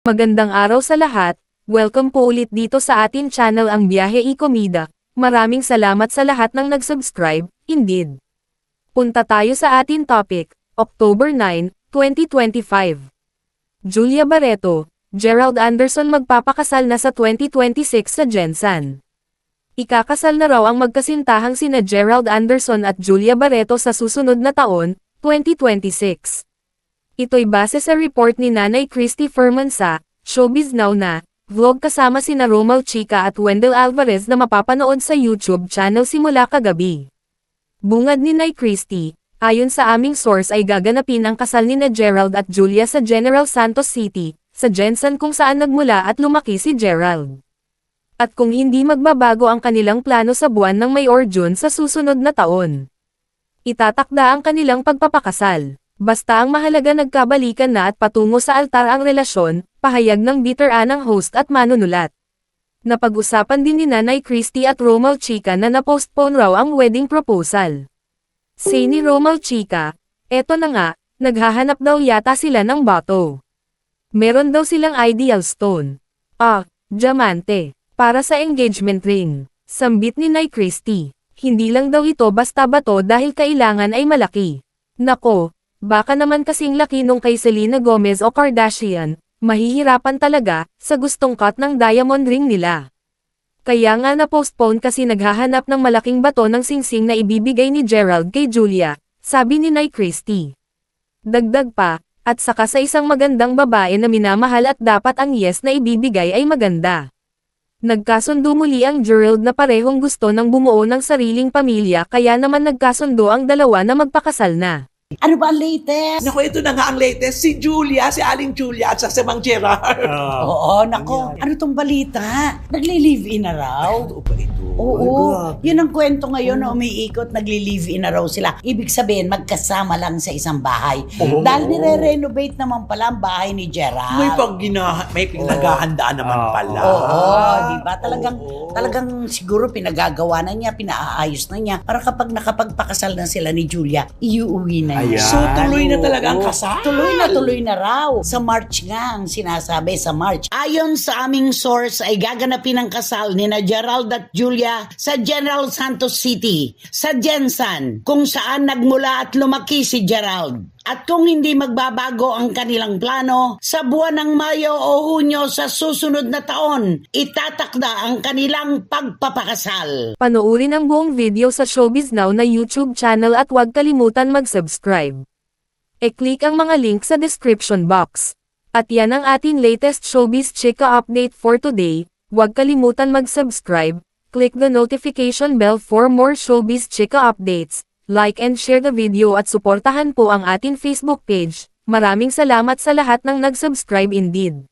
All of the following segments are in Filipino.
Magandang araw sa lahat, welcome po ulit dito sa atin channel ang Biyahe y Komida. Maraming salamat sa lahat ng nag-subscribe, indeed. Punta tayo sa atin topic, October 9, 2025. Julia Barreto, Gerald Anderson magpapakasal na sa 2026 sa Jensan. Ikakasal na raw ang magkasintahang sina Gerald Anderson at Julia Barreto sa susunod na taon, 2026. Ito'y base sa report ni Nanay Christy Furman sa Showbiz Now na vlog kasama sina Romel Chica at Wendell Alvarez na mapapanood sa YouTube channel simula kagabi. Bungad ni Nay Christy, ayon sa aming source ay gaganapin ang kasal nina Gerald at Julia sa General Santos City, sa Jensan kung saan nagmula at lumaki si Gerald. At kung hindi magbabago ang kanilang plano sa buwan ng May or June sa susunod na taon, itatakda ang kanilang pagpapakasal. Basta ang mahalaga nagkabalikan na at patungo sa altar ang relasyon, pahayag ng biteranang host at manunulat. Napag-usapan din ni Nanay Christy at Romel Chica na na-postpone raw ang wedding proposal. Say ni Romel Chica, eto na nga, naghahanap daw yata sila ng bato. Meron daw silang ideal stone. Diamante, para sa engagement ring. Sambit ni Nay Christy, hindi lang daw ito basta bato dahil kailangan ay malaki. Nako, baka naman kasing laki nung kay Selena Gomez o Kardashian, mahihirapan talaga, sa gustong cut ng diamond ring nila. Kaya nga na-postpone kasi naghahanap ng malaking bato ng singsing na ibibigay ni Gerald kay Julia, sabi ni Nay Christy. Dagdag pa, at saka sa isang magandang babae na minamahal at dapat ang yes na ibibigay ay maganda. Nagkasundo muli ang Gerald na parehong gusto ng bumuo ng sariling pamilya kaya naman nagkasundo ang dalawa na magpakasal na. Ano ba ang latest? Naku, ito na nga ang latest. Si Julia, si Aling Julia at sa Mang Gerard. Oo, nako. Ano tong balita? Nagli-live-in na raw? Ano ba ito? Oo, yun ang kwento ngayon na umiikot, nagli-live-in na raw sila. Ibig sabihin, magkasama lang sa isang bahay. Dahil nire-renovate naman pala ang bahay ni Gerald. May pinaghahandaan naman pala. Oo, di ba? Talagang siguro pinagagawa na niya, pinaayos na niya. Para kapag nakapagpakasal na sila ni Julia, iuwi na niya. So, tuloy na talaga ang kasal. Tuloy na raw. Sa March nga ang sinasabi, sa March. Ayon sa aming source ay gaganapin ang kasal ni na Gerald at Julia sa General Santos City, sa Jensan, kung saan nagmula at lumaki si Gerald. At kung hindi magbabago ang kanilang plano, sa buwan ng Mayo o Hunyo sa susunod na taon, itatakda ang kanilang pagpapakasal. Panoorin ang buong video sa Showbiz Now na YouTube channel at huwag kalimutan mag-subscribe. E-click ang mga link sa description box. At yan ang ating latest Showbiz Chika update for today. Huwag kalimutan mag-subscribe, click the notification bell for more Showbiz Chika updates, like and share the video at suportahan po ang ating Facebook page. Maraming salamat sa lahat ng nag-subscribe indeed.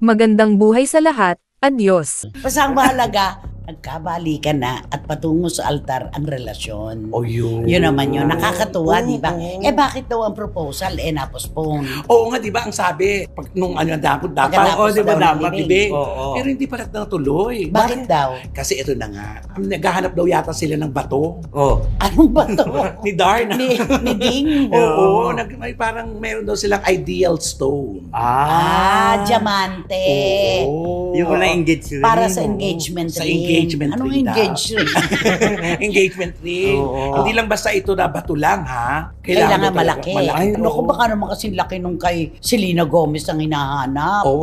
Magandang buhay sa lahat, adios. Basta ang mahalaga, nagkabalikan na at patungo sa altar ang relasyon. Yun. Yun naman yun. Nakakatuwa, di ba? Bakit daw ang proposal na-postpone? Oo nga, di ba? Ang sabi, pag nung dapat. Pagkatapos Di ba daw dapat, ng di ba? living. Pero hindi pala natuloy. Bakit daw? Kasi ito na nga. Naghahanap daw yata sila ng bato. Anong ba to? Ni Darna. ni Ding? Oo. May parang meron daw silang ideal stone. Diamante. Oo. Yung wala engagement. Para sa engagement Sa ring. engagement Anong ring daw. engagement ring? Engagement ring. Oo. Hindi lang basta ito na bato lang, ha? Kailangan mo talaga malaki. malaki. Ano ko baka naman kasi laki nung kay Selena Gomez ang hinahanap. Oo.